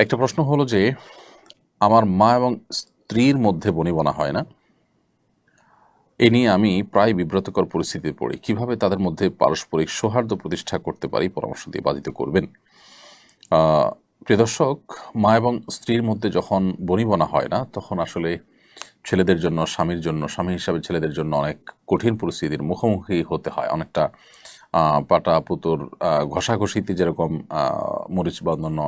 একটা প্রশ্ন হলো যে আমার মা এবং স্ত্রীর মধ্যে বনিবনা হয় না। এ নিয়ে আমি প্রায় বিব্রতকর পরিস্থিতিতে পড়ি। কিভাবে তাদের মধ্যে পারস্পরিক সৌহার্দ্য প্রতিষ্ঠা করতে পারি, পরামর্শ দিয়ে বাধিত করবেন। প্রিয় দর্শক, মা এবং স্ত্রীর মধ্যে যখন বনিবনা হয় না, তখন আসলে ছেলেদের জন্য, স্বামীর জন্য, স্বামী হিসাবে ছেলেদের জন্য অনেক কঠিন পরিস্থিতির মুখোমুখি হতে হয়। অনেকটা পাটা পুতুর ঘষাঘষিতে যেরকম মরিচ বা অন্যান্য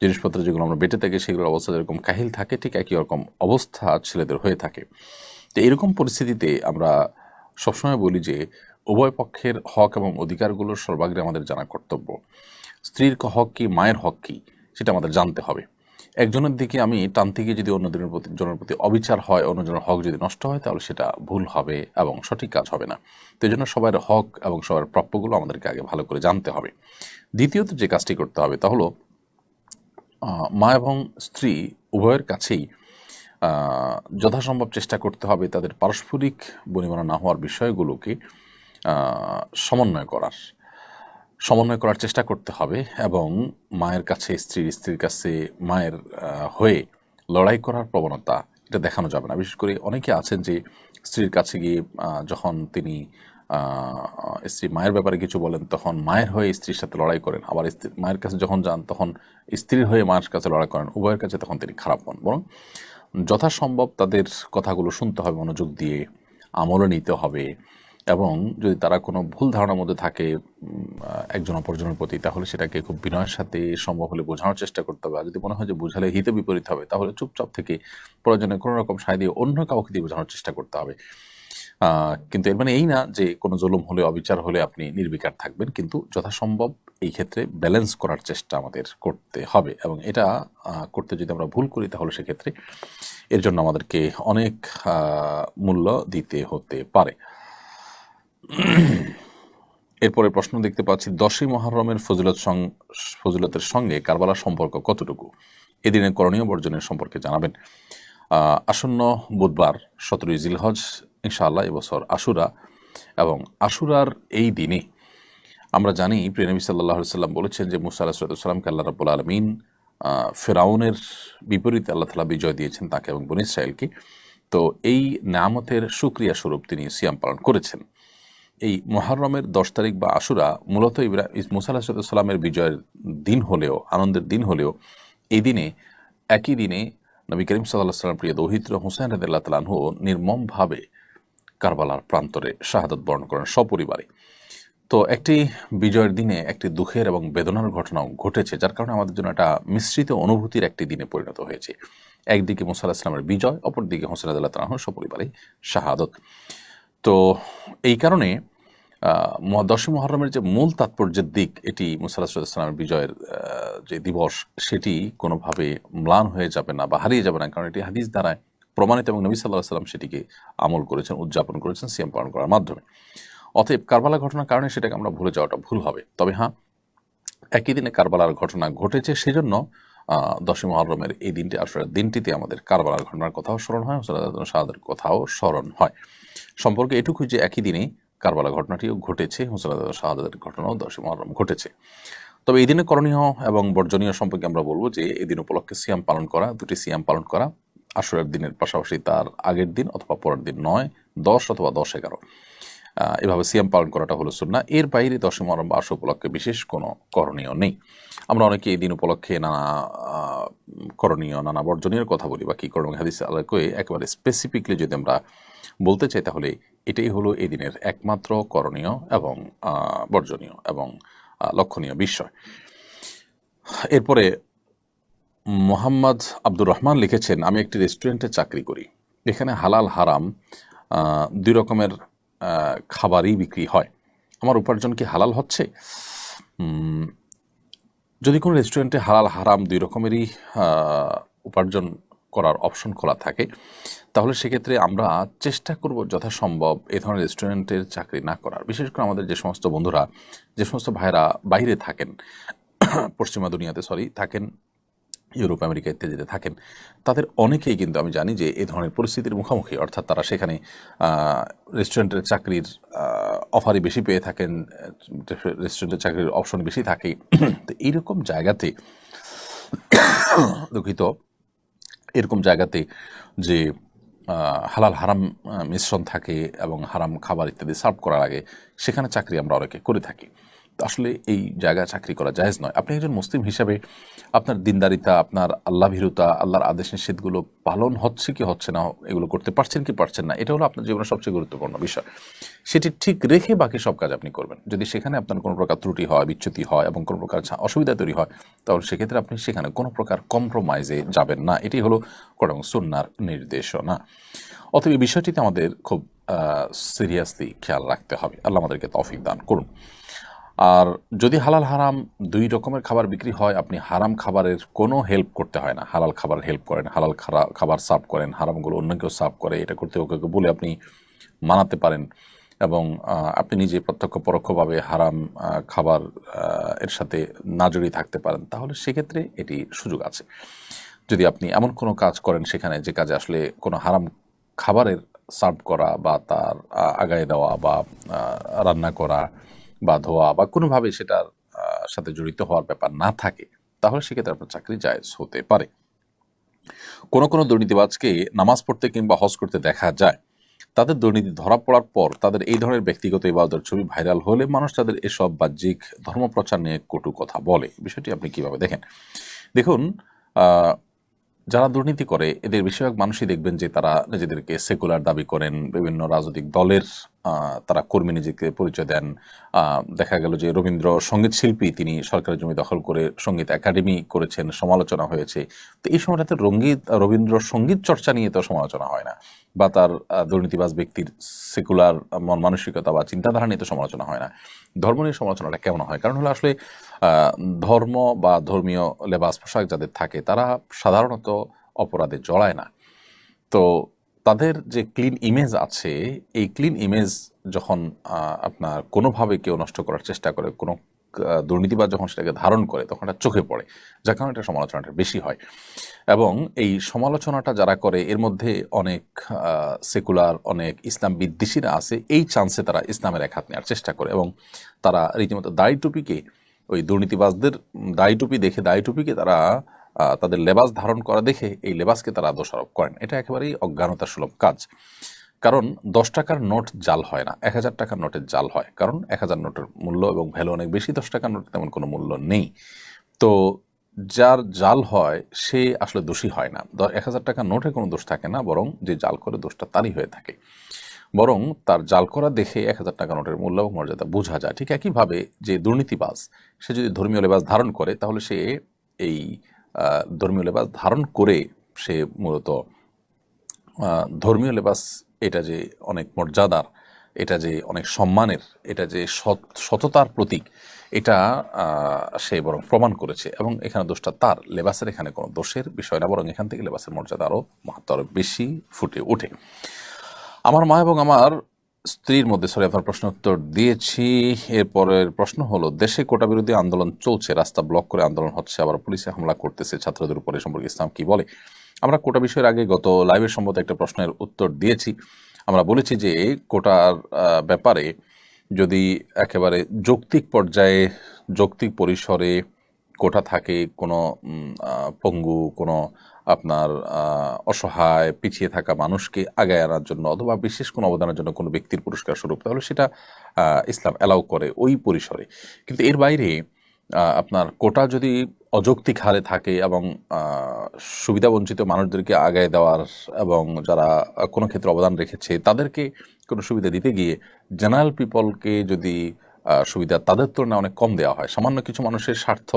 জিনিসপত্র যেগুলো আমরা বেঁটে থাকি সেগুলোর অবস্থা যেরকম কাহিল থাকে, ঠিক একই রকম অবস্থা ছেলেদের হয়ে থাকে। তো এরকম পরিস্থিতিতে আমরা সবসময় বলি যে উভয় পক্ষের হক এবং অধিকারগুলোর সর্বাগ্রে আমাদের জানা কর্তব্য। স্ত্রীর হক কী, মায়ের হক কী, সেটা আমাদের জানতে হবে। একজনের দিকে আমি টানতে গিয়ে যদি অন্যজনের প্রতি অবিচার হয়, অন্যজনের হক যদি নষ্ট হয়, তাহলে সেটা ভুল হবে এবং সঠিক কাজ হবে না। তো এই জন্য সবার হক এবং সবার প্রাপ্যগুলো আমাদেরকে আগে ভালো করে জানতে হবে। দ্বিতীয়ত যে কাজটি করতে হবে তা হলো মা এবং স্ত্রী উভয়ের কাছেই যথাসম্ভব চেষ্টা করতে হবে তাদের পারস্পরিক বনিবনা না হওয়ার বিষয়গুলোকে সমন্বয় করার চেষ্টা করতে হবে এবং মায়ের কাছে স্ত্রীর, স্ত্রীর কাছে মায়ের হয়ে লড়াই করার প্রবণতা এটা দেখানো যাবে না। বিশেষ করে অনেকে আছেন যে স্ত্রীর কাছে গিয়ে যখন তিনি স্ত্রী মায়ের ব্যাপারে কিছু বলেন, তখন মায়ের হয়ে স্ত্রীর সাথে লড়াই করেন। আবার মায়ের কাছে যখন যান, তখন স্ত্রীর হয়ে মায়ের কাছে লড়াই করেন। উভয়ের কাছে তখন তিনি খারাপ হন। বরং যথাসম্ভব তাদের কথাগুলো শুনতে হবে, মনোযোগ দিয়ে আমলও নিতে হবে। এবং যদি তারা কোনো ভুল ধারণার মধ্যে থাকে একজন অপরজনের প্রতি, তাহলে সেটাকে খুব বিনয়ের সাথে সম্ভব হলে বোঝানোর চেষ্টা করতে হবে। আর যদি মনে হয় যে বোঝালে হিতে বিপরীত হবে, তাহলে চুপচাপ থেকে প্রয়োজনে কোনো রকম সায় দিয়ে অন্য কাউকে দিয়ে বোঝানোর চেষ্টা করতে হবে। কিন্তু এর মানে এই না যে কোনো জুলুম হলে, অবিচার হলে আপনি নির্বিকার থাকবেন, কিন্তু যথাসম্ভব এই ক্ষেত্রে ব্যালেন্স করার চেষ্টা আমাদের করতে হবে। এবং এটা করতে যদি আমরা ভুল করি, তাহলে সেক্ষেত্রে এর জন্য আমাদেরকে অনেক মূল্য দিতে হতে পারে। এরপরে প্রশ্ন দেখতে পাচ্ছি, 10ই মুহররমের ফজিলতের সঙ্গে কারবালার সম্পর্ক কতটুকু? এদিনের করণীয় বর্জনের সম্পর্কে জানাবেন। আসন্ন বুধবার 17ই জিলহজ, ইনশাআল্লাহ এবছর আশুরা, এবং আশুরার এই দিনে আমরা জানি প্রিয় নবী সাল্লাল্লাহু আলাইহি সাল্লাম বলেছেন যে মুসা আলাইহিস সালামকে আল্লাহ রাব্বুল আলামিন ফেরাউনের বিপরীতে আল্লাহ তাআলা বিজয় দিয়েছেন তাকে এবং বনী ইসরাঈলকে। তো এই নেয়ামতের শুকরিয়া স্বরূপ তিনি সিয়াম পালন করেছেন। এই মুহররমের 10 তারিখ বা আশুরা মূলত মুসা আলাইহিস সালামের বিজয়ের দিন হলেও, আনন্দের দিন হলেও, এই দিনে একই দিনে নবী করিম সাল্লাল্লাহু আলাইহি সাল্লাম প্রিয় দৌহিত্র হুসাইন রাদিয়াল্লাহু তাআলা আনহু নির্মমভাবে কারবালার প্রান্তরে শাহাদাত বরণ করেন সপরিবারে। তো একটি বিজয়ের দিনে একটি দুঃখের এবং বেদনার ঘটনাও ঘটেছে, যার কারণে আমাদের জন্য একটা মিশ্রিত অনুভূতির একটি দিনে পরিণত হয়েছে। একদিকে মুসা আলাইহিস সালামের বিজয়, অপরদিকে হুসাইন রাদিয়াল্লাহু তাআলা আনহু সপরিবারে শাহাদত। তো এই কারণে 10ই মুহররমের যে মূল তাৎপর্যের দিক, এটি মুসা আলাইহিস সালামের বিজয়ের যে দিবস, সেটি কোনোভাবে ম্লান হয়ে যাবে না বা হারিয়ে যাবে না, কারণ এটি হাদিস দ্বারায় প্রমাণিত এবং নবী সাল্লাল্লাহু আলাইহি সাল্লাম সেটিকে আমল করেছেন, উদযাপন করেছেন সিয়াম পালন করার মাধ্যমে। অতএব কারবালা ঘটনার কারণে সেটাকে আমরা ভুলে যাওয়াটা ভুল হবে। তবে হ্যাঁ, একই দিনে কারবালার ঘটনা ঘটেছে, সেজন্য 10ই মুহররমের এই দিনটি, আসলে দিনটিতে আমাদের কারবালার ঘটনার কথাও স্মরণ হয়, শাহাদাতের কথাও স্মরণ হয়। সম্পর্কে এটুকুই যে একই দিনে কারবালা ঘটনাটিও ঘটেছে, হুসাইন শাহাদাতের ঘটনাও 10ই মুহররম ঘটেছে। তবে এই দিনে করণীয় এবং বর্জনীয় সম্পর্কে আমরা বলবো যে এই দিন উপলক্ষে সিয়াম পালন করা, দুটি সিয়াম পালন করা, আশুরার দিনের পাশাপাশি তার আগের দিন অথবা পরের দিন 9, 10 অথবা 10-11 এভাবে সিয়াম পালন করাটা হলো সুন্নাহ। এর বাইরে 10ই মুহররম বা আশুরা উপলক্ষে বিশেষ কোনো করণীয় নেই। আমরা অনেকে এই দিন উপলক্ষে নানা করণীয়, নানা বর্জনীয় কথা বলি বা কী করণীয় হাদিস আলোকে একেবারে স্পেসিফিকলি যদি আমরা বলতে চাই, তাহলে এটাই হলো এই দিনের একমাত্র করণীয় এবং বর্জনীয় এবং লক্ষণীয় বিষয়। এরপরে মোহাম্মদ আব্দুর রহমান লিখেছেন, আমি একটি রেস্টুরেন্টে চাকরি করি। এখানে হালাল হারাম দুই রকমের খাবারই বিক্রি হয়। আমার উপার্জন কি হালাল হচ্ছে? যদি কোনো রেস্টুরেন্টে হালাল হারাম দুই রকমেরই উপার্জন করার অপশন খোলা থাকে, তাহলে সেক্ষেত্রে আমরা চেষ্টা করব যথাসম্ভব এ ধরনের রেস্টুরেন্টের চাকরি না করার। বিশেষ করে আমাদের যে সমস্ত বন্ধুরা, যে সমস্ত ভাইরা বাইরে থাকেন, পশ্চিমা দুনিয়াতে থাকেন, ইউরোপ আমেরিকা ইত্যাদিতে থাকেন, তাদের অনেকেই কিন্তু আমি জানি যে এই ধরনের পরিস্থিতির মুখোমুখি। অর্থাৎ তারা সেখানে রেস্টুরেন্টের চাকরির অফারই বেশি পেয়ে থাকেন, রেস্টুরেন্টের চাকরির অপশন বেশি থাকে। তো এইরকম জায়গাতে দুঃখিত, এরকম জায়গাতে যে হালাল হারাম মিশ্রণ থাকে এবং হারাম খাবার ইত্যাদি সার্ভ করার আগে সেখানে চাকরি আমরা অনেকে করে থাকি। তো আসলে এই জায়গায় চাকরি করা জায়েজ নয়। আপনি একজন মুসলিম হিসাবে আপনার দিনদারিতা, আপনার আল্লাহ ভীরুতা, আল্লাহর আদেশ নিষেধগুলো পালন হচ্ছে কি হচ্ছে না, এগুলো করতে পারছেন কি পারছেন না, এটা হলো আপনার জীবনের সবচেয়ে গুরুত্বপূর্ণ বিষয়। সেটি ঠিক রেখে বাকি সব কাজ আপনি করবেন। যদি সেখানে আপনার কোনো প্রকার ত্রুটি হয়, বিচ্যুতি হয় এবং কোনো প্রকার অসুবিধা তৈরি হয়, তাহলে সেক্ষেত্রে আপনি সেখানে কোনো প্রকার কম্প্রোমাইজে যাবেন না। এটি হলো কোরআন এবং সুন্নাহর নির্দেশনা। অতএব এই বিষয়টিতে আমাদের খুব সিরিয়াসলি খেয়াল রাখতে হবে। আল্লাহ আমাদেরকে তৌফিক দান করুন। আর যদি হালাল হারাম দুই রকমের খাবার বিক্রি হয়, আপনি হারাম খাবারের কোনো হেল্প করতে হয় না, হালাল খাবার হেল্প করেন, হালাল খাবার সার্ভ করেন, হারামগুলো অন্য কেউ সার্ভ করে, এটা করতে ওকে বলে আপনি মানাতে পারেন এবং আপনি নিজে প্রত্যক্ষ পরোক্ষভাবে হারাম খাবার এর সাথে না জড়িয়ে থাকতে পারেন, তাহলে সেক্ষেত্রে এটি সুযোগ আছে। যদি আপনি এমন কোনো কাজ করেন সেখানে যে কাজে আসলে কোনো হারাম খাবারের সার্ভ করা বা তার আগায় দেওয়া বা রান্না করা বা ধোয়া বা কোনোভাবে সেটার সাথে জড়িত হওয়ার ব্যাপার না থাকে, তাহলে সেক্ষেত্রে আপনার চাকরি জায়েজ হতে পারে। কোনো কোনো দুর্নীতিবাজকে নামাজ পড়তে কিংবা হজ করতে দেখা যায়। তাদের দুর্নীতি ধরা পড়ার পর তাদের এই ধরনের ব্যক্তিগত ইবাদতের ছবি ভাইরাল হলে মানুষ তাদের এসব বাহ্যিক ধর্মপ্রচার নিয়ে কটু কথা বলে। বিষয়টি আপনি কিভাবে দেখেন? দেখুন, যারা দুর্নীতি করে এদের বেশিরভাগ মানুষই দেখবেন যে তারা নিজেদেরকে সেকুলার দাবি করেন, বিভিন্ন রাজনৈতিক দলের তারা কর্মী নিজেকে পরিচয় দেন। দেখা গেল যে রবীন্দ্র সঙ্গীত শিল্পী, তিনি সরকারি জমি দখল করে সঙ্গীত একাডেমি করেছেন, সমালোচনা হয়েছে। তো এই সময়টাতে রবীন্দ্র সঙ্গীত চর্চা নিয়ে তো সমালোচনা হয় না, বা তার দুর্নীতিবাজ ব্যক্তির সেকুলার মন মানসিকতা বা চিন্তাধারা নিয়ে তো সমালোচনা হয় না। ধর্ম নিয়ে সমালোচনাটা কেমন হয়? কারণ হলো আসলে ধর্ম বা ধর্মীয় লেবাস পোশাক যাদের থাকে তারা সাধারণত অপরাধে জড়ায় না। তো তাদের যে ক্লিন ইমেজ আছে, এই ক্লিন ইমেজ যখন আপনার কোনোভাবে কেউ নষ্ট করার চেষ্টা করে, কোনো দুর্নীতিবাজ যখন সেটাকে ধারণ করে, তখন এটা চোখে পড়ে, যার কারণে এটা সমালোচনাটা বেশি হয়। এবং এই সমালোচনাটা যারা করে এর মধ্যে অনেক সেকুলার, অনেক ইসলাম বিদ্বেষীরা আছে। এই চান্সে তারা ইসলামের এক হাত নেওয়ার চেষ্টা করে এবং তারা রীতিমতো দাড়ি টুপিকে, ওই দুর্নীতিবাজদের দাড়ি টুপি দেখে দাড়ি টুপিকে তারা তাদের লেবাস ধারণ করা দেখে এই লেবাসকে তারা দোষারোপ করেন। এটা একেবারেই অজ্ঞানতা সুলভ কাজ। কারণ 10 টাকার নোট জাল হয় না, 1000 টাকার নোটের জাল হয়। কারণ 1000 নোটের মূল্য এবং ভ্যালু অনেক বেশি, 10 টাকার নোটের তেমন কোনো মূল্য নেই। তো যার জাল হয় সে আসলে দোষী হয় না। 1000 টাকার নোটে কোনো দোষ থাকে না, বরং যে জাল করে দোষটা তারই হয়ে থাকে। বরং তার জাল করা দেখে 1000 টাকা নোটের মূল্য এবং মর্যাদা বোঝা যায়। ঠিক একইভাবে যে দুর্নীতিবাজ, সে যদি ধর্মীয় লেবাস ধারণ করে, তাহলে সে এই ধর্মীয় লেবাস ধারণ করে সে মূলত ধর্মীয় লেবাস, এটা যে অনেক মর্যাদার, এটা যে অনেক সম্মানের, এটা যে সততার প্রতীক, এটা সে বরং প্রমাণ করেছে। এবং এখানে দোষটা তার, লেবাসের এখানে কোনো দোষের বিষয় না, বরং এখান থেকে লেবাসের মর্যাদা আরও মাহাত্ম আরও বেশি ফুটে ওঠে। আমার মা এবং আমার স্ত্রীর মধ্যে, আপনার প্রশ্ন উত্তর দিয়েছি। এরপরের প্রশ্ন হলো, দেশে কোটা বিরোধী আন্দোলন চলছে, রাস্তা ব্লক করে আন্দোলন হচ্ছে, আবার পুলিশে হামলা করতেছে ছাত্রদের উপরে, সম্পর্কে ইসলাম কি বলে? আমরা কোটা বিষয়ের আগে গত লাইভের সম্ভবত একটা প্রশ্নের উত্তর দিয়েছি। আমরা বলেছি যে কোটার ব্যাপারে যদি একেবারে যৌক্তিক পর্যায়ে, যৌক্তিক পরিসরে কোটা থাকে, কোনো পঙ্গু, কোনো আপনার অসহায় পিছিয়ে থাকা মানুষকে আগায় আনার জন্য অথবা বিশেষ কোনো অবদানের জন্য কোনো ব্যক্তির পুরস্কার স্বরূপ, তাহলে সেটা ইসলাম অ্যালাউ করে ওই পরিসরে। কিন্তু এর বাইরে আপনার কোটা যদি অযৌক্তিক হারে থাকে এবং সুবিধাবঞ্চিত মানুষদেরকে আগায় দেওয়ার এবং যারা কোনো ক্ষেত্রে অবদান রেখেছে তাদেরকে কোনো সুবিধা দিতে গিয়ে জেনারেল পিপলকে যদি সুবিধা তাদের তুলনায় অনেক কম দেওয়া হয়, সামান্য কিছু মানুষের স্বার্থ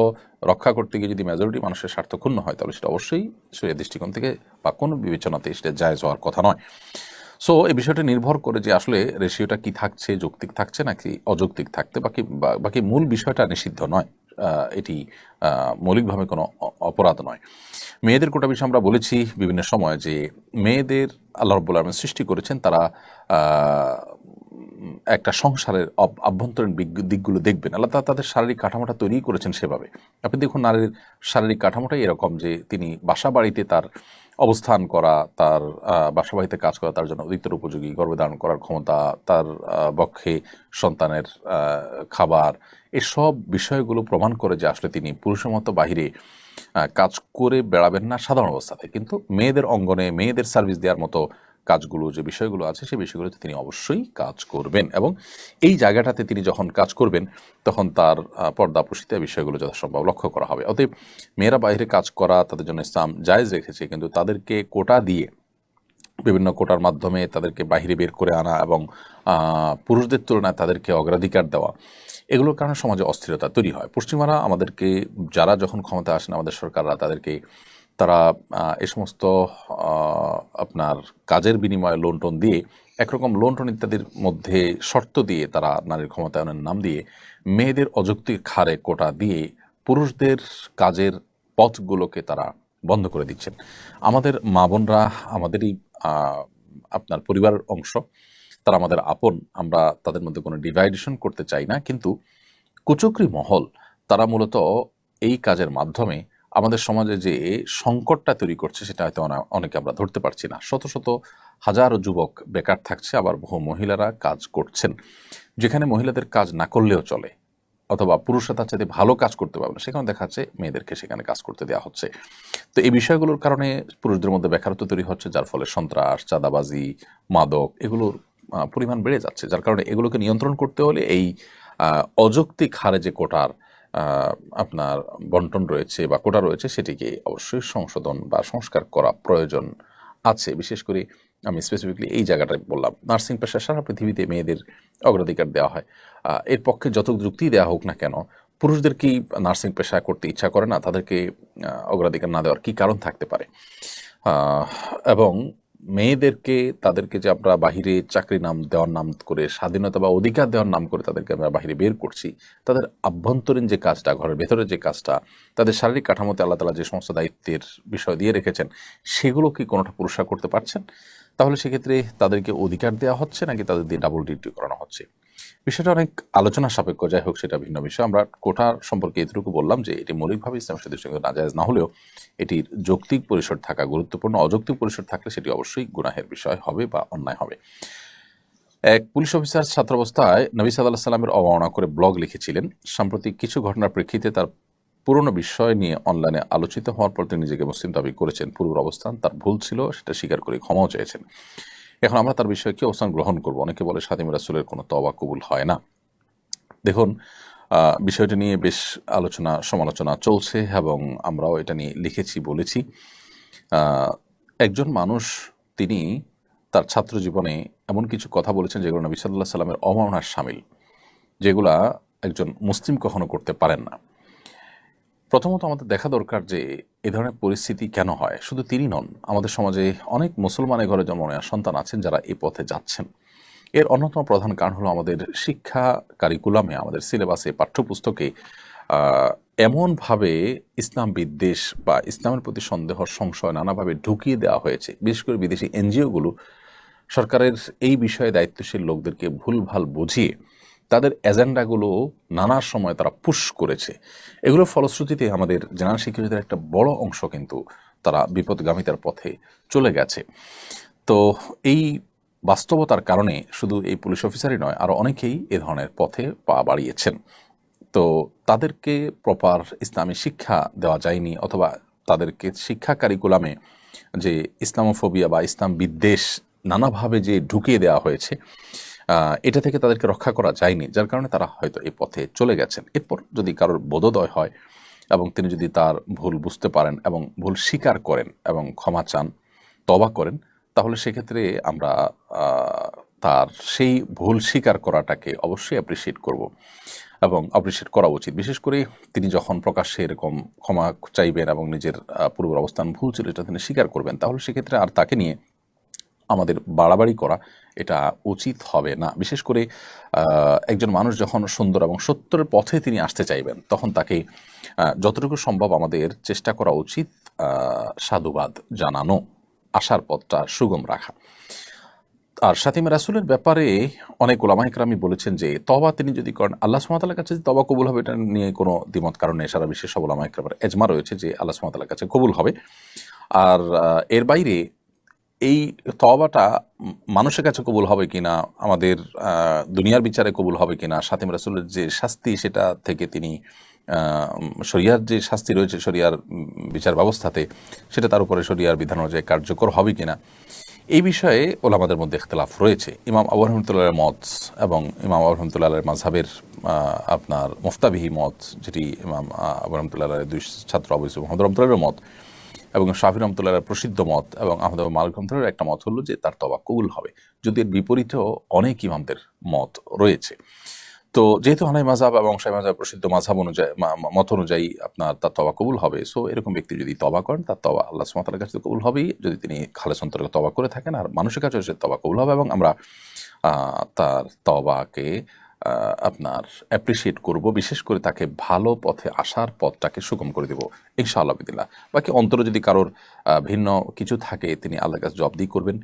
রক্ষা করতে গিয়ে যদি মেজরিটি মানুষের স্বার্থ ক্ষুণ্ণ হয়, তাহলে সেটা অবশ্যই শরীয়তের দৃষ্টিকোণ থেকে বা কোনো বিবেচনাতে সেটা জায়েজ হওয়ার কথা নয়। সো এই বিষয়টা নির্ভর করে যে আসলে রেশিওটা কি থাকছে, যৌক্তিক থাকছে নাকি অযৌক্তিক থাকতে, বাকি মূল বিষয়টা নিষিদ্ধ নয়, এটি মৌলিকভাবে কোনো অপরাধ নয়। মেয়েদের কোটা বিষয়ে আমরা বলেছি বিভিন্ন সময় যে মেয়েদের আল্লাহ রাব্বুল আলামিন সৃষ্টি করেছেন, তারা একটা সংসারের আভ্যন্তরীণ দিকগুলো দেখবেন, আল্লাহ তাআলা তাদের শারীরিক কাঠামোটা তৈরি করেছেন সেভাবে। আপনি দেখুন নারীর শারীরিক কাঠামোটাই এরকম যে তিনি বাসা বাড়িতে তার অবস্থান করা, তার বাসা বাড়িতে কাজ করা তার জন্য অধিকতর উপযোগী, গর্ভধারণ করার ক্ষমতা, তার বক্ষে সন্তানের খাবার, এসব বিষয়গুলো প্রমাণ করে যে আসলে তিনি পুরুষের মতো বাহিরে কাজ করে বেড়াবেন না সাধারণ অবস্থাতে, কিন্তু মেয়েদের অঙ্গনে মেয়েদের সার্ভিস দেওয়ার মতো কাজগুলো যে বিষয়গুলো আছে সেই বিষয়গুলোতে তিনি অবশ্যই কাজ করবেন, এবং এই জায়গাটাতে তিনি যখন কাজ করবেন তখন তার পর্দাপ্রসিত বিষয়গুলো যথাসম্ভব লক্ষ্য করা হবে। অতএব মেয়েরা বাইরে কাজ করা তাদের জন্য ইসলাম জায়েজ রেখেছে, কিন্তু তাদেরকে কোটা দিয়ে বিভিন্ন কোটার মাধ্যমে তাদেরকে বাহিরে বের করে আনা এবং পুরুষদের তুলনায় তাদেরকে অগ্রাধিকার দেওয়া, এগুলোর কারণে সমাজে অস্থিরতা তৈরি হয়। পশ্চিমারা আমাদেরকে, যারা যখন ক্ষমতা আসেন আমাদের সরকাররা, তারা এ সমস্ত আপনার কাজের বিনিময়ে লোন টোন দিয়ে, একরকম লোন টোন ইত্যাদির মধ্যে শর্ত দিয়ে তারা নারীর ক্ষমতায়নের নাম দিয়ে মেয়েদের অযৌক্তিক হারে কোটা দিয়ে পুরুষদের কাজের পথগুলোকে তারা বন্ধ করে দিচ্ছেন। আমাদের মা বোনরা আমাদেরই আপনার পরিবারের অংশ, তারা আমাদের আপন, আমরা তাদের মধ্যে কোনো ডিভাইডেশন করতে চাই না, কিন্তু কুচক্রী মহল তারা মূলত এই কাজের মাধ্যমে আমাদের সমাজে যে সংকটটা তৈরি করছে সেটা হয়তো অনেকে আমরা ধরতে পারছি না। শত শত হাজারো যুবক বেকার থাকছে, আবার বহু মহিলারা কাজ করছেন, যেখানে মহিলাদের কাজ না করলেও চলে অথবা পুরুষরা তার চাইতে ভালো কাজ করতে পারবে না, সেখানে দেখা যাচ্ছে মেয়েদেরকে সেখানে কাজ করতে দেওয়া হচ্ছে। তো এই বিষয়গুলোর কারণে পুরুষদের মধ্যে বেকারত্ব তৈরি হচ্ছে, যার ফলে সন্ত্রাস, চাঁদাবাজি, মাদক এগুলোর পরিমাণ বেড়ে যাচ্ছে। যার কারণে এগুলোকে নিয়ন্ত্রণ করতে হলে এই অযৌক্তিক হারে যে কোটার আপনার বন্টন রয়েছে বা কোটা রয়েছে সেটিকে অবশ্যই সংশোধন বা সংস্কার করা প্রয়োজন আছে। বিশেষ করে আমি স্পেসিফিকলি এই জায়গাটায় বললাম, নার্সিং পেশা সারা পৃথিবীতে মেয়েদের অগ্রাধিকার দেওয়া হয়। এর পক্ষে যত যুক্তি দেওয়া হোক না কেন, পুরুষদের কি নার্সিং পেশা করতে ইচ্ছা করে না? তাদেরকে অগ্রাধিকার না দেওয়ার কি কারণ থাকতে পারে? এবং মেয়েদেরকে, তাদেরকে যে আমরা বাহিরে চাকরি দেওয়ার নাম করে, স্বাধীনতা বা অধিকার দেওয়ার নাম করে তাদেরকে আমরা বাহিরে বের করছি, তাদের আভ্যন্তরীণ যে কাজটা, ঘরের ভেতরে যে কাজটা, তাদের শারীরিক কাঠামোতে আল্লাহ তাআলা যে সমস্ত দায়িত্বের বিষয় দিয়ে রেখেছেন, সেগুলো কি কোনোটা পুরুষরা করতে পারছেন? তাহলে সেক্ষেত্রে তাদেরকে অধিকার দেওয়া হচ্ছে নাকি তাদের দিয়ে ডাবল ডিউটি করানো হচ্ছে? বিষয়টা অনেক আলোচনা সাপেক্ষ, যাই হোক সেটা ভিন্ন বিষয়। আমরা কোটার সম্পর্কে এতটুকু বললাম যে এটি মৌলিকভাবে ইসলামের দৃষ্টিকোণ থেকে নাজায়েজ না হলেও এটির যৌক্তিক পরিসর থাকা গুরুত্বপূর্ণ। অযৌক্তিক পরিসর থাকলে সেটি অবশ্যই গুনাহের বিষয় হবে বা অন্যায় হবে। এক পুলিশ অফিসার ছাত্রাবস্থায় নবী সাল্লাল্লাহু আলাইহি সাল্লামের অবমাননা করে ব্লগ লিখেছিলেন। সাম্প্রতিক কিছু ঘটনার প্রেক্ষিতে তার পুরনো বিষয় নিয়ে অনলাইনে আলোচিত হওয়ার পর তিনি নিজেকে মুসলিম দাবি করেছেন। পূর্বের অবস্থান তার ভুল ছিল, সেটা স্বীকার করে ক্ষমাও চেয়েছেন। এখন আমরা তার বিষয়ে কি অবস্থান গ্রহণ করব? অনেকে বলে খাদিম রাসূলের কোনো তওবা কবুল হয় না। দেখুন, বিষয়টা নিয়ে বেশ আলোচনা সমালোচনা চলছে এবং আমরাও এটা নিয়ে লিখেছি, বলেছি। একজন মানুষ তিনি তার ছাত্র জীবনে এমন কিছু কথা বলেছেন যেগুলো নবী সাল্লাল্লাহু আলাইহি সাল্লামের অবমাননার শামিল, যেগুলা একজন মুসলিম কখনো করতে পারেন না। প্রথমত আমাদের দেখা দরকার যে এ ধরনের পরিস্থিতি কেন হয়। শুধু তিনি নন, আমাদের সমাজে অনেক মুসলমানের ঘরে জন্ম নেওয়া সন্তান আছেন যারা এই পথে যাচ্ছেন। এর অন্যতম প্রধান কারণ হলো আমাদের শিক্ষা কারিকুলামে, আমাদের সিলেবাসে, পাঠ্যপুস্তকে এমনভাবে ইসলাম বিদ্বেষ বা ইসলামের প্রতি সন্দেহ, সংশয় নানাভাবে ঢুকিয়ে দেওয়া হয়েছে। বিশেষ করে বিদেশি এনজিওগুলো সরকারের এই বিষয়ে দায়িত্বশীল লোকদেরকে ভুলভাল বুঝিয়ে তাদের এজেন্ডাগুলো নানা সময় তারা পুশ করেছে। এগুলোর ফলশ্রুতিতে আমাদের জেনারেল শিক্ষিতদের একটা বড় অংশ কিন্তু তারা বিপদগামিতার পথে চলে গেছে। তো এই বাস্তবতার কারণে শুধু এই পুলিশ অফিসারই নয়, আরও অনেকেই এ ধরনের পথে পা বাড়িয়েছেন। তো তাদেরকে প্রপার ইসলামী শিক্ষা দেওয়া যায়নি, অথবা তাদেরকে শিক্ষা কারিকুলামে যে ইসলামোফোবিয়া বা ইসলাম বিদ্বেষ নানাভাবে যে ঢুকিয়ে দেওয়া হয়েছে, এটা থেকে তাদেরকে রক্ষা করা যায়নি, যার কারণে তারা হয়তো এই পথে চলে গেছেন। এরপর যদি কারোর বোধোদয় হয় এবং তিনি যদি তার ভুল বুঝতে পারেন এবং ভুল স্বীকার করেন এবং ক্ষমা চান, তওবা করেন, তাহলে সেক্ষেত্রে আমরা তার সেই ভুল স্বীকার করাটাকে অবশ্যই অ্যাপ্রিসিয়েট করব এবং অ্যাপ্রিসিয়েট করা উচিত। বিশেষ করে তিনি যখন প্রকাশ্যে এরকম ক্ষমা চাইবেন এবং নিজের পূর্বের অবস্থান ভুল ছিল এটা তিনি স্বীকার করবেন, তাহলে সেক্ষেত্রে আর তাকে নিয়ে আমাদের বাড়াবাড়ি করা এটা উচিত হবে না। বিশেষ করে একজন মানুষ যখন সুন্দর এবং সত্যের পথে তিনি আসতে চাইবেন, তখন তাকে যতটুকু সম্ভব আমাদের চেষ্টা করা উচিত সাধুবাদ জানানো, আশার পথটা সুগম রাখা। আর শাতিমে রাসূলের ব্যাপারে অনেক উলামা ইকরামি বলেছেন যে তওবা তিনি যদি করেন আল্লাহ সুবহানাহু ওয়া তাআলার কাছে যে তওবা কবুল হবে এটা নিয়ে কোনো দ্বিমত কারণ নেই। সারা বিশ্বের সব উলামা ইকরামের এজমা রয়েছে যে আল্লাহ সুবহানাহু ওয়া তাআলার কাছে কবুল হবে। আর এর বাইরে এই তওবাটা মানুষের কাছে কবুল হবে কিনা, আমাদের দুনিয়ার বিচারে কবুল হবে কিনা, শাতিম রাসূলের যে শাস্তি সেটা থেকে তিনি শরিয়ার যে শাস্তি রয়েছে শরিয়ার বিচার ব্যবস্থাতে সেটা তার উপরে শরিয়ার বিধান অনুযায়ী কার্যকর হবে কিনা, এই বিষয়ে ওলামাদের মধ্যে ইখতিলাফ রয়েছে। ইমাম আবু রহমতুল্লাহের মত এবং ইমাম আবু রহমতুল্লাহের মাযহাবের আপনার মুফতাবিহি মত, যেটি ইমাম আবু রহমতুল্লাহের দুই ছাত্র আবু ইউসুফ মুহাম্মদ রহমতুল্লাহের মত এবং শাফি রহমতুল্লাহের প্রসিদ্ধ মত এবং আহমদ মালিক রহমতুল্লাহের একটা মত হলো যে তার তওবা কবুল হবে, যদি এর বিপরীতেও অনেক ইমামদের মত রয়েছে। তো যেহেতু হানাফি মাযহাব এবং শাফিঈ মাযহাব প্রসিদ্ধ মাযহাব অনুযায়ী মত অনুযায়ী আপনার তার তওবা কবুল হবে। সো এরকম ব্যক্তি যদি তওবা করেন তার তওবা আল্লাহ সুবহানাহু ওয়া তাআলার কাছে কবুল হবেই, যদি তিনি খালেস অন্তরে তওবা করে থাকেন, আর মানুষের কাছে সে তওবা কবুল হবে এবং আমরা তার তওবাকে আপনার অ্যাপ্রিসিয়েট করব, বিশেষ করে তাকে ভালো পথে আসার পথটাকে সুগম করে দেব ইনশাআল্লাহ বিদিল্লাহ। বাকি অন্তরে যদি কারোর ভিন্ন কিছু থাকে তিনি আল্লাহর কাছে জবাবদিহি করবেন।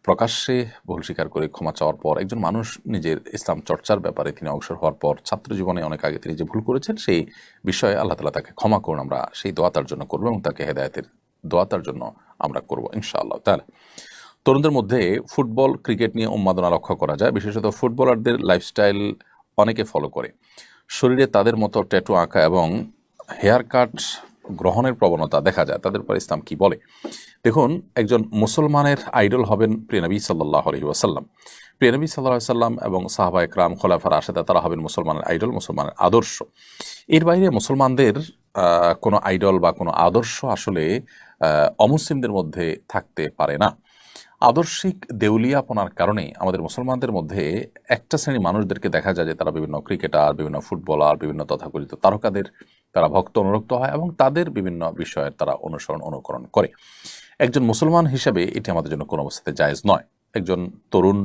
প্রকাশ্যে ভুল স্বীকার করে ক্ষমা চাওয়ার পর একজন মানুষ নিজের ইসলাম চর্চার ব্যাপারে তিনি অগ্রসর হওয়ার পর ছাত্র জীবনে অনেক আগে তিনি যে ভুল করেছেন সেই বিষয়ে আল্লাহ তাআলা তাকে ক্ষমা করুন, আমরা সেই দোয়া তার জন্য করবো এবং তাকে হেদায়েতের দোয়া তার জন্য আমরা করবো ইনশাআল্লাহ তাআলা। তরুণদের মধ্যে ফুটবল ক্রিকেট নিয়ে উন্মাদনা লক্ষ্য করা যায়, বিশেষত ফুটবলারদের লাইফস্টাইল অনেকে ফলো করে, শরীরে তাদের মতো ট্যাটু আঁকা এবং হেয়ার কাট গ্রহণের প্রবণতা দেখা যায়, তাদের উপর ইসলাম কি বলে? দেখুন, একজন মুসলমানের আইডল হবেন প্রিয় নবী সাল্লাল্লাহু আলাইহি ওয়াসাল্লাম। প্রিয় নবী সাল্লাল্লাহু আলাইহি ওয়াসাল্লাম এবং সাহাবায়ে কেরাম খোলাফা রাশেদা তারা হবেন মুসলমানের আইডল, মুসলমানের আদর্শ। এর বাইরে মুসলমানদের কোনো আইডল বা কোনো আদর্শ আসলে অমুসলিমদের মধ্যে থাকতে পারে না। আদর্শিক দেউলিয়াপনার কারণে আমাদের মুসলমানদের মধ্যে একটা শ্রেণীর মানুষদেরকে দেখা যায় যে তারা বিভিন্ন ক্রিকেটার, বিভিন্ন ফুটবলার, বিভিন্ন তথাকথিত তারকাদের তারা ভক্ত অনুরক্ত হয় এবং তাদের বিভিন্ন বিষয়ের তারা অনুকরণ করে। একজন মুসলমান হিসাবে এটি আমাদের জন্য কোনো অবস্থাতে জায়েজ নয়। একজন তরুণ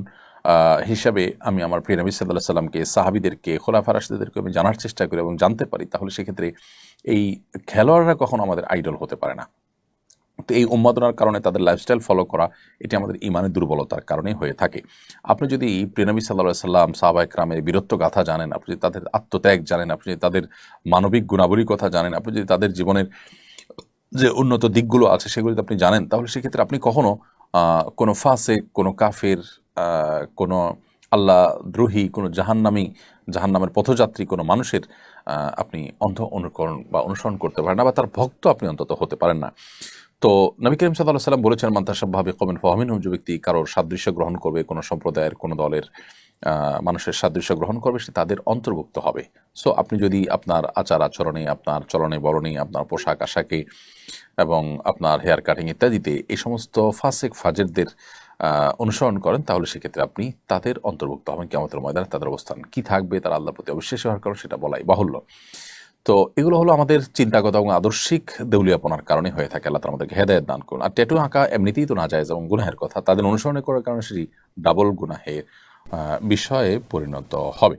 হিসাবে আমি আমার প্রিয় নবী সাল্লাল্লাহু আলাইহি সাল্লামকে, সাহাবীদেরকে, খোলাফা রাশিদদেরকে আমি জানার চেষ্টা করি এবং জানতে পারি, তাহলে সেক্ষেত্রে এই খেলোয়াড়রা কখনো আমাদের আইডল হতে পারে না। তো এই উন্মাদনার কারণে তাদের লাইফস্টাইল ফলো করা এটি আমাদের ইমানের দুর্বলতার কারণে হয়ে থাকে। আপনি যদি প্রিয় নবী সাল্লাল্লাহু আলাইহি সাল্লাম, সাহাবায়ে কেরামের বীরত্ব গাথা জানেন, আপনি যদি তাদের আত্মত্যাগ জানেন, আপনি যদি তাদের মানবিক গুণাবলীর কথা জানেন, আপনি যদি তাদের জীবনের যে উন্নত দিকগুলো আছে সেগুলো যদি আপনি জানেন, তাহলে সেক্ষেত্রে আপনি কখনো কোনো ফাসিক, কোনো কাফের, কোনো আল্লাহ দ্রোহী, কোনো জাহান্নামের পথযাত্রী কোনো মানুষের আপনি অন্ধ অনুকরণ বা অনুসরণ করতে পারেন না, বা তার ভক্ত আপনি অন্তত হতে পারেন না। তো নবী করিম সাল্লাল্লাহু আলাইহি ওয়াসাল্লাম বলেছেন, মান তাশাব্বাহা বিকওমিন ফাহুয়া মিনহুম, যে ব্যক্তি কারোর সাদৃশ্য গ্রহণ করবে, কোনো সম্প্রদায়ের, কোনো দলের মানুষের সাদৃশ্য গ্রহণ করবে, সে তাদের অন্তর্ভুক্ত হবে। সো আপনি যদি আপনার আচার আচরণে, আপনার চলনে বলনে, আপনার পোশাক আশাকে এবং আপনার হেয়ার কাটিং ইত্যাদিতে এই সমস্ত ফাসিক ফাজেরদের অনুসরণ করেন, তাহলে সেক্ষেত্রে আপনি তাদের অন্তর্ভুক্ত হবেন। কিয়ামতের ময়দানে তাদের অবস্থান কি থাকবে, তারা আল্লাহর প্রতি অবিশ্বাসী হওয়ার কারণ সেটা বলাই বাহুল্য। তো এগুলো হলো আমাদের চিন্তাগত এবং আদর্শিক দেউলিয়াপনার কারণে হয়ে থাকে। আল্লাহ তাআলা আমাদেরকে হেদায়েত দান করুন। আর ট্যাটু আঁকা এমনিতেই তো নাজায়েজ এবং গুনাহের কথা, তাদের অনুসরণ করার কারণে সেটি ডাবল গুনাহের বিষয়ে পরিণত হবে।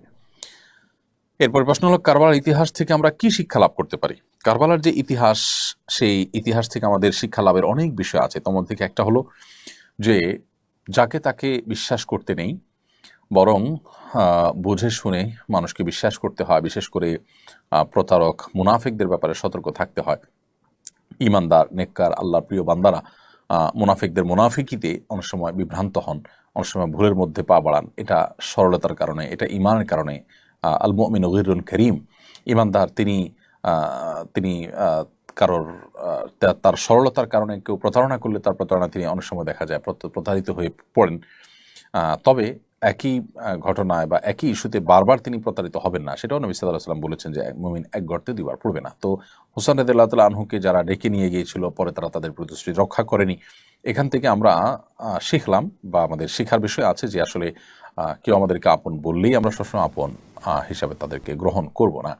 এরপর প্রশ্ন হলো, কারবালার ইতিহাস থেকে আমরা কি শিক্ষা লাভ করতে পারি? কারবালার যে ইতিহাস, সেই ইতিহাস থেকে আমাদের শিক্ষা লাভের অনেক বিষয় আছে। তোমার থেকে একটা হলো যে যাকে তাকে বিশ্বাস করতে নেই, বরং বুঝে শুনে মানুষকে বিশ্বাস করতে হয়। বিশেষ করে প্রতারক, মুনাফিকদের ব্যাপারে সতর্ক থাকতে হয়। ইমানদার, নেককার, আল্লাহর প্রিয় বান্দারা মুনাফিকদের মুনাফিকিতে অনেক সময় বিভ্রান্ত হন, অনেক সময় ভুলের মধ্যে পা বাড়ান। এটা সরলতার কারণে, এটা ইমানের কারণে। আল মুমিনু গিররুন কারীম, ইমানদার তিনি তিনি কারোর তার সরলতার কারণে কেউ প্রতারণা করলে তার প্রতারণা তিনি অনেক সময় দেখা যায় প্রতারিত হয়ে পড়েন। তবে একই ঘটনায় বা একই ইস্যুতে বারবার তিনি প্রতারিত হবেন না, সেটাও নবী সাল্লাল্লাহু আলাইহি ওয়াসাল্লাম বলেছেন যে মুমিন এক গর্তে দুইবার পড়বে না। তো হুসাইন রাদিয়াল্লাহু তাআলা আনহুকে যারা ডেকে নিয়ে গিয়েছিল, পরে তারা তাদের প্রতিশ্রুতি রক্ষা করেনি। এখান থেকে আমরা শিখলাম বা আমাদের শিখার বিষয় আছে যে আসলে কেউ আমাদেরকে আপন বললেই আমরা সবসময় আপন হিসাবে তাদেরকে গ্রহণ করব না।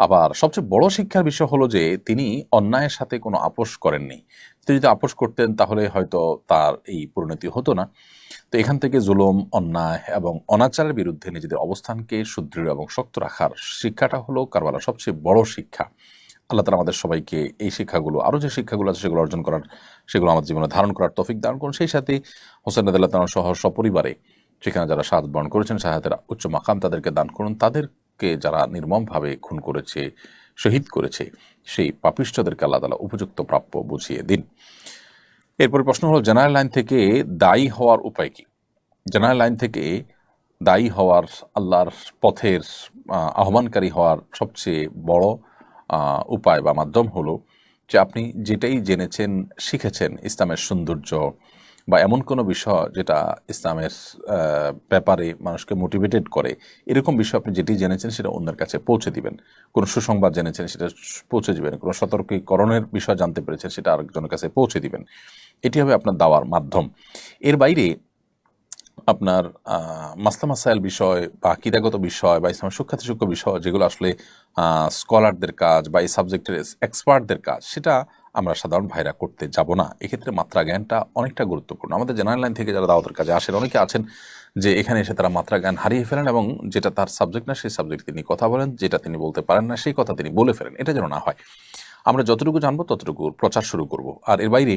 আবার সবচেয়ে বড় শিক্ষার বিষয় হলো যে তিনি অন্যায়ের সাথে কোনো আপোষ করেননি। তিনি যদি আপোষ করতেন তাহলে হয়তো তার এই পরিণতি হতো না। তো এখান থেকে জুলুম, অন্যায় এবং অনাচারের বিরুদ্ধে নিজেদের অবস্থানকে সুদৃঢ় এবং শক্ত রাখার শিক্ষাটা হলো কারবালার সবচেয়ে বড় শিক্ষা। আল্লাহ তাআলা আমাদের সবাইকে এই শিক্ষাগুলো, আরও যে শিক্ষাগুলো আছে সেগুলো অর্জন করার, সেগুলো আমাদের জীবনে ধারণ করার তৌফিক দান করুন। সেই সাথে হোসেন রাদিয়াল্লাহু তাআলা সহ সপরিবারে সেখানে যারা শাহাদাত বরণ করেছেন, শাহাদাতের উচ্চ মাকাম তাদেরকে দান করুন। তাদেরকে যারা নির্মমভাবে খুন করেছে, শহীদ করেছে, সেই পাপিষ্ঠদেরকে আল্লাহ তাআলা উপযুক্ত প্রাপ্য বুঝিয়ে দিন। এরপরে প্রশ্ন হলো, জেনারেল লাইন থেকে দায়ী হওয়ার উপায় কি? জেনারেল লাইন থেকে দায়ী হওয়ার, আল্লাহর পথের আহ্বানকারী হওয়ার সবচেয়ে বড় উপায় বা মাধ্যম হলো যে আপনি যেটাই জেনেছেন, শিখেছেন ইসলামের সৌন্দর্য বা এমন কোনো বিষয় যেটা ইসলামের ব্যাপারে মানুষকে মোটিভেটেড করে, এরকম বিষয় আপনি যেটি জেনেছেন সেটা অন্যের কাছে পৌঁছে দিবেন। কোনো সুসংবাদ জেনেছেন সেটা পৌঁছে দিবেন, কোনো সতর্কীকরণের বিষয় জানতে পেরেছেন সেটা আরেকজনের কাছে পৌঁছে দিবেন। এটি হবে আপনার দাওয়ার মাধ্যম। এর বাইরে আপনার মাসলা মাসাইল বিষয় বা আকীদাগত বিষয় বা ইসলামের সূক্ষ্ম বিষয় যেগুলো আসলে স্কলারদের কাজ বা এই সাবজেক্টের এক্সপার্টদের কাজ, সেটা আমরা সাধারণ ভাইরা করতে যাব না। এক্ষেত্রে মাত্রা জ্ঞানটা অনেকটা গুরুত্বপূর্ণ। আমাদের জেনারেল লাইন থেকে যারা দাওয়াতের কাজে আসেন, অনেকে আছেন যে এখানে এসে তারা মাত্রা জ্ঞান হারিয়ে ফেলেন এবং যেটা তার সাবজেক্ট না সেই সাবজেক্ট তিনি কথা বলেন, যেটা তিনি বলতে পারেন না সেই কথা তিনি বলে ফেলেন। এটা যেন না হয়। আমরা যতটুকু জানবো ততটুকু প্রচার শুরু করব। আর এর বাইরে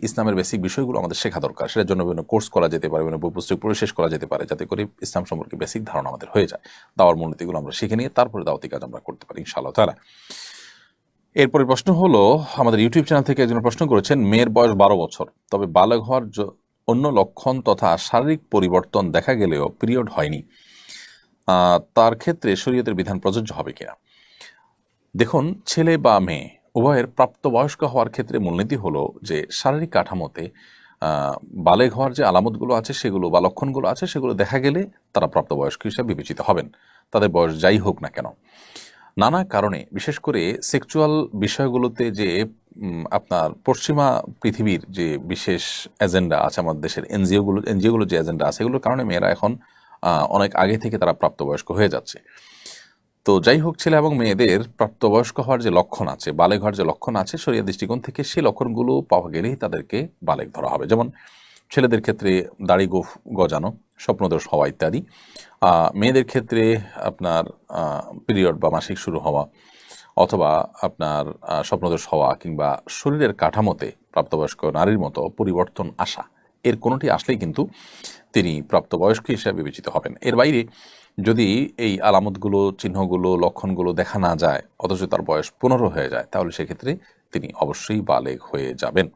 ইসলামের বেসিক বিষয়গুলো আমাদের শেখা দরকার। সেটার জন্য বিভিন্ন কোর্স করা যেতে পারে, বিভিন্ন বই পুস্তক পড়ে শেষ করা যেতে পারে, যাতে করে ইসলাম সম্পর্কে বেসিক ধারণা আমাদের হয়ে যায়। দাওয়ার মূলনীতিগুলো আমরা শিখে নিয়ে তারপরে দাওয়াতি কাজ আমরা করতে পারি ইনশাআল্লাহ তাআলা। এরপরে প্রশ্ন হলো, আমাদের ইউটিউব চ্যানেল থেকে একজন প্রশ্ন করেছেন, মেয়ের বয়স 12 বছর, তবে বালেগ হওয়ার অন্য লক্ষণ তথা শারীরিক পরিবর্তন দেখা গেলেও পিরিয়ড হয়নি, তার ক্ষেত্রে শরীয়তের বিধান প্রযোজ্য হবে কিনা? দেখুন, ছেলে বা মেয়ে উভয়ের প্রাপ্তবয়স্ক হওয়ার ক্ষেত্রে মূলনীতি হলো যে শারীরিক কাঠামোতে বালেগ হওয়ার যে আলামতগুলো আছে সেগুলো বা লক্ষণগুলো আছে সেগুলো দেখা গেলে তারা প্রাপ্তবয়স্ক হিসেবে বিবেচিত হবেন, তাদের বয়স যাই হোক না কেন। নানা কারণে, বিশেষ করে সেক্সুয়াল বিষয়গুলোতে যে আপনার পশ্চিমা পৃথিবীর যে বিশেষ এজেন্ডা আছে, আমাদের দেশের এনজিওগুলো যে এজেন্ডা আছে, এগুলোর কারণে মেয়েরা এখন অনেক আগে থেকে তারা প্রাপ্তবয়স্ক হয়ে যাচ্ছে। তো যাই হোক, ছেলে এবং মেয়েদের প্রাপ্তবয়স্ক হওয়ার যে লক্ষণ আছে, বালেগ হওয়ার যে লক্ষণ আছে, শরীয়ত দৃষ্টিকোণ থেকে সেই লক্ষণগুলো পাওয়া গেলেই তাদেরকে বালেগ ধরা হবে। যেমন ছেলেদের ক্ষেত্রে দাড়ি গজানো, স্বপ্নদোষ হওয়া ইত্যাদি। মেয়েদের ক্ষেত্রে আপনার পিরিয়ড বা মাসিক শুরু হওয়া, অথবা আপনার স্বপ্নদোষ হওয়া, কিংবা শরীরের কাঠামোতে প্রাপ্তবয়স্ক নারীর মতো পরিবর্তন আসা, এর কোনোটি আসলেই কিন্তু তিনি প্রাপ্তবয়স্ক হিসেবে বিবেচিত হবেন। এর বাইরে যদি এই আলামতগুলো, চিহ্নগুলো, লক্ষণগুলো দেখা না যায় অথচ তার বয়স 15 হয়ে যায়, তাহলে সেক্ষেত্রে তিনি অবশ্যই বালেগ হয়ে যাবেন।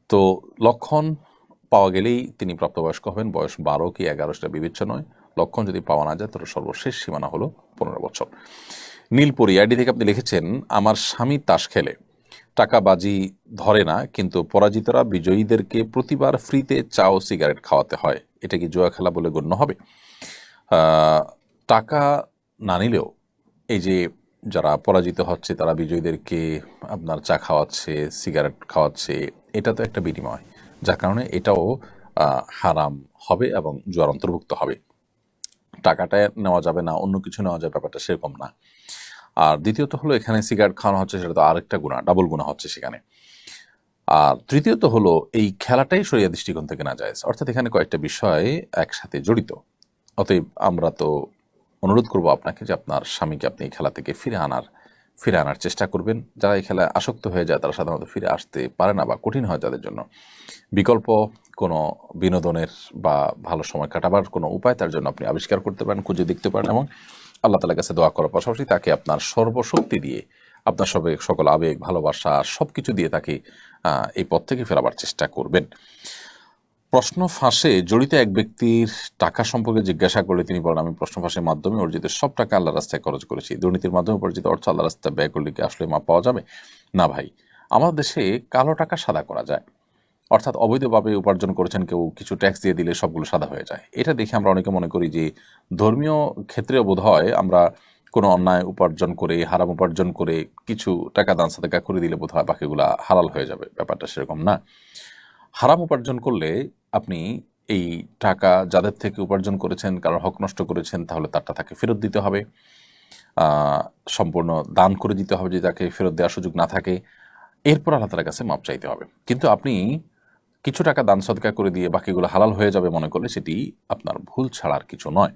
তো লক্ষণ পাওয়া গেলেই তিনি প্রাপ্তবয়স্ক হবেন। বয়স 12 কি 11 সেটা বিবেচ্য নয়। লক্ষণ যদি পাওয়া না যায় তাহলে সর্বশেষ সীমানা হলো 15 বছর। নীলপরি আইডি থেকে আপনি লিখেছেন, আমার স্বামী তাস খেলে, টাকা বাজি ধরে না, কিন্তু পরাজিতরা বিজয়ীদেরকে প্রতিবার ফ্রিতে চা ও সিগারেট খাওয়াতে হয়, এটা কি জুয়া খেলা বলে গণ্য হবে? টাকা না নিলেও এই যে যারা পরাজিত হচ্ছে তারা বিজয়ীদেরকে আপনার চা খাওয়াচ্ছে, সিগারেট খাওয়াচ্ছে, এটা তো একটা বিনিময়, যার কারণে এটাও হারাম হবে এবং জুয়ার অন্তর্ভুক্ত হবে। টাকাটা নেওয়া যাবে না, অন্য কিছু নেওয়া যাবে, ব্যাপারটা সেরকম না। আর দ্বিতীয়ত হলো, এখানে সিগারেট খাওয়ানো হচ্ছে, সেটা তো আরেকটা গুনাহ, ডাবল গুনাহ হচ্ছে সেখানে। আর তৃতীয়ত হলো, এই খেলাটাই শরীয়ত দৃষ্টিকোণ থেকে না জায়েজ, অর্থাৎ এখানে কয়েকটা বিষয় একসাথে জড়িত। অতএব আমরা তো অনুরোধ করব আপনাকে যে আপনার স্বামীকে আপনি এই খেলা থেকে ফিরে আনার চেষ্টা করবেন। যারা এই খেলায় আসক্ত হয়ে যায় তারা সাধারণত ফিরে আসতে পারে না বা কঠিন হয় তাদের জন্য। বিকল্প কোনো বিনোদনের বা ভালো সময় কাটাবার কোনো উপায় তার জন্য আপনি আবিষ্কার করতে পারেন, খুঁজে দেখতে পারেন, এবং আল্লাহ তাআলার কাছে দোয়া করার পাশাপাশি তাকে আপনার সর্বশক্তি দিয়ে, আপনার সকল আবেগ, ভালোবাসা, সব কিছু দিয়ে তাকে এই পথ থেকে ফেরাবার চেষ্টা করবেন। প্রশ্ন ফাঁসে জড়িত এক ব্যক্তির টাকা সম্পর্কে জিজ্ঞাসা করলে তিনি বলেন, আমি প্রশ্ন ফাঁসের মাধ্যমে অর্জিত সব টাকা আল্লাহ রাস্তায় খরচ করেছি। দুর্নীতির মাধ্যমে অর্জিত অর্থ আল্লাহ রাস্তায় ব্যয় করলে কি আসলে মাপ পাওয়া যাবে? না ভাই, আমাদের দেশে কালো টাকা সাদা করা যায়, অর্থাৎ অবৈধভাবে উপার্জন করেছেন কেউ, কিছু ট্যাক্স দিয়ে দিলে সবগুলো সাদা হয়ে যায়। এটা দেখে আমরা অনেকে মনে করি যে ধর্মীয় ক্ষেত্রেও বোধ হয় আমরা কোনো অন্যায় উপার্জন করে, হারাম উপার্জন করে কিছু টাকা দান সাদেকা করে দিলে বোধ হয় বাকিগুলা হালাল হয়ে যাবে। ব্যাপারটা সেরকম না। হারাম উপার্জন করলে আপনি এই টাকা যাদের থেকে উপার্জন করেছেন, কারোর হক নষ্ট করেছেন, তাহলে তারটা তাকে ফেরত দিতে হবে, সম্পূর্ণ দান করে দিতে হবে যদি তাকে ফেরত দেওয়ার সুযোগ না থাকে। এরপর আল্লাহ তাআলার কাছে মাপ চাইতে হবে। কিন্তু আপনি কিছু টাকা দান সদকা করে দিয়ে বাকিগুলো হালাল হয়ে যাবে মনে করলে সেটি আপনার ভুল ছাড়ার কিছু নয়।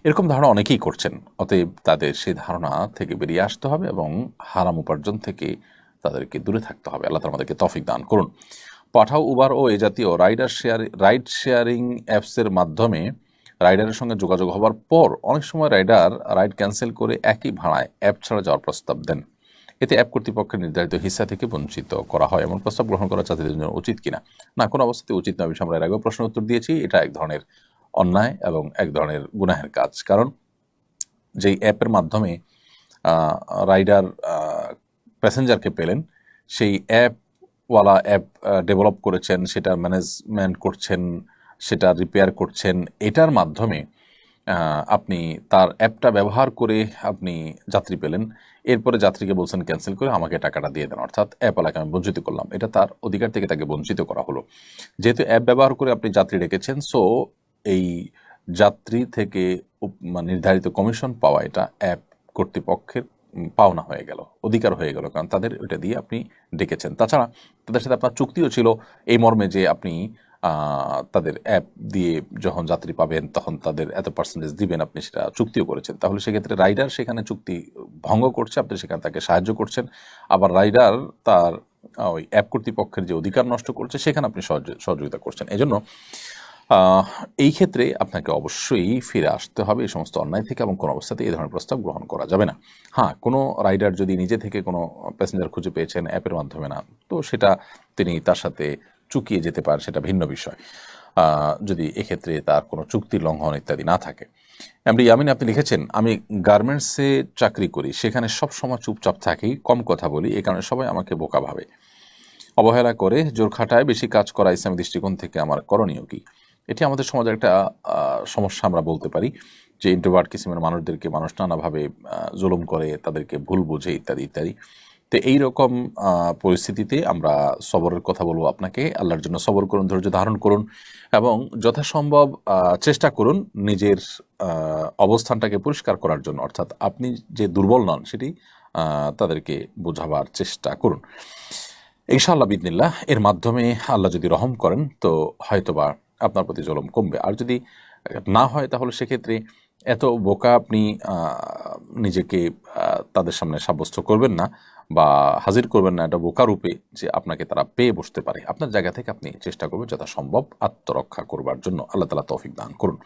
এরকম ধারণা অনেকেই করছেন। অতএব তাদের সেই ধারণা থেকে বেরিয়ে আসতে হবে এবং হারাম উপার্জন থেকে তাদেরকে দূরে থাকতে হবে। আল্লাহ তাআলা আমাদেরকে তৌফিক দান করুন। পাঠাও, উবার ও এ জাতীয় রাইড শেয়ারিং অ্যাপসের মাধ্যমে রাইডারের সঙ্গে যোগাযোগ হবার পর অনেক সময় রাইডার রাইড ক্যান্সেল করে একই ভাড়ায় অ্যাপ ছাড়া যাওয়ার প্রস্তাব দেন। এতে অ্যাপ কর্তৃপক্ষের নির্ধারিত হিস্সা থেকে বঞ্চিত করা হয়। এমন প্রস্তাব গ্রহণ করা যাত্রীদের জন্য উচিত কিনা? না, কোনো অবস্থাতে উচিত নয়। আমরা এর আগেও প্রশ্ন উত্তর দিয়েছি, এটা এক ধরনের অন্যায় এবং এক ধরনের গুনাহের কাজ। কারণ যেই অ্যাপের মাধ্যমে রাইডার প্যাসেঞ্জারকে পেলেন, সেই অ্যাপ ডেভেলপ করেছেন, সেটা ম্যানেজমেন্ট করছেন, সেটা রিপেয়ার করছেন। এটার মাধ্যমে আপনি তার অ্যাপটা ব্যবহার করে আপনি যাত্রী পেলেন, এরপরে যাত্রীকে বলছেন ক্যান্সেল করে আমাকে টাকাটা দিয়ে দেন, অর্থাৎ অ্যাপওয়ালাকে আমি বঞ্চিত করলাম। এটা তার অধিকার থেকে তাকে বঞ্চিত করা হলো। যেহেতু অ্যাপ ব্যবহার করে আপনি যাত্রী রেখেছেন, সো এই যাত্রী থেকে নির্ধারিত কমিশন পাওয়া এটা অ্যাপ কর্তৃপক্ষের পাওনা হয়ে গেল, অধিকার হয়ে গেল, কারণ তাদের ওইটা দিয়ে আপনি ডেকেছেন। তাছাড়া তাদের সাথে আপনার চুক্তিও ছিল এই মর্মে যে আপনি তাদের অ্যাপ দিয়ে যখন যাত্রী পাবেন তখন তাদের এত পার্সেন্টেজ দিবেন, আপনি সেটা চুক্তিও করেছেন। তাহলে সেক্ষেত্রে রাইডার সেখানে চুক্তি ভঙ্গ করছে, আপনি সেখানে তাকে সাহায্য করছেন। আবার রাইডার তার ওই অ্যাপ কর্তৃপক্ষের যে অধিকার নষ্ট করছে সেখানে আপনি সহযোগিতা করছেন। এজন্য এই ক্ষেত্রে আপনাকে অবশ্যই ফিরে আসতে হবে এই সমস্ত অন্যায় থেকে, এবং কোনো অবস্থাতে এই ধরনের প্রস্তাব গ্রহণ করা যাবে না। হ্যাঁ, কোনো রাইডার যদি নিজে থেকে কোনো প্যাসেঞ্জার খুঁজে পেয়েছেন অ্যাপের মাধ্যমে না, তো সেটা তিনি তার সাথে চুকিয়ে যেতে পারেন, সেটা ভিন্ন বিষয়, যদি এক্ষেত্রে তার কোনো চুক্তির লঙ্ঘন ইত্যাদি না থাকে। এমডি ইয়ামিন, আপনি লিখেছেন, আমি গার্মেন্টসে চাকরি করি, সেখানে সব সময় চুপচাপ থাকি, কম কথা বলি, এই কারণে সবাই আমাকে বোকা ভাবে, অবহেলা করে, জোর খাটায় বেশি কাজ করা ইসলামী দৃষ্টিকোণ থেকে আমার করণীয় কি? এটি আমাদের সমাজের একটা সমস্যা আমরা বলতে পারি, যে ইন্ট্রোভার্ট কিসিমের মানুষদেরকে মানুষ নানাভাবে জুলুম করে, তাদেরকে ভুল বোঝে ইত্যাদি ইত্যাদি। তো এইরকম পরিস্থিতিতে আমরা সবরের কথা বলবো আপনাকে। আল্লাহর জন্য সবর করুন, ধৈর্য ধারণ করুন এবং যথাসম্ভব চেষ্টা করুন নিজের অবস্থানটাকে পরিষ্কার করার জন্য, অর্থাৎ আপনি যে দুর্বল নন সেটি তাদেরকে বোঝাবার চেষ্টা করুন। ইনশাআল্লাহ বিদিনিল্লাহ এর মাধ্যমে আল্লাহ যদি রহম করেন তো হয়তোবা আপনার প্রতি জুলুম কমবে। আর যদি না হয় তাহলে সেক্ষেত্রে এত বোকা আপনি নিজেকে তাদের সামনে সাব্যস্ত করবেন না বা হাজির করবেন না এটা বোকা রূপে, যে আপনাকে তারা পেয়ে বসতে পারে। আপনার জায়গা থেকে আপনি চেষ্টা করবেন যথাসম্ভব আত্মরক্ষা করবার জন্য। আল্লাহ তাআলা তৌফিক দান করুন।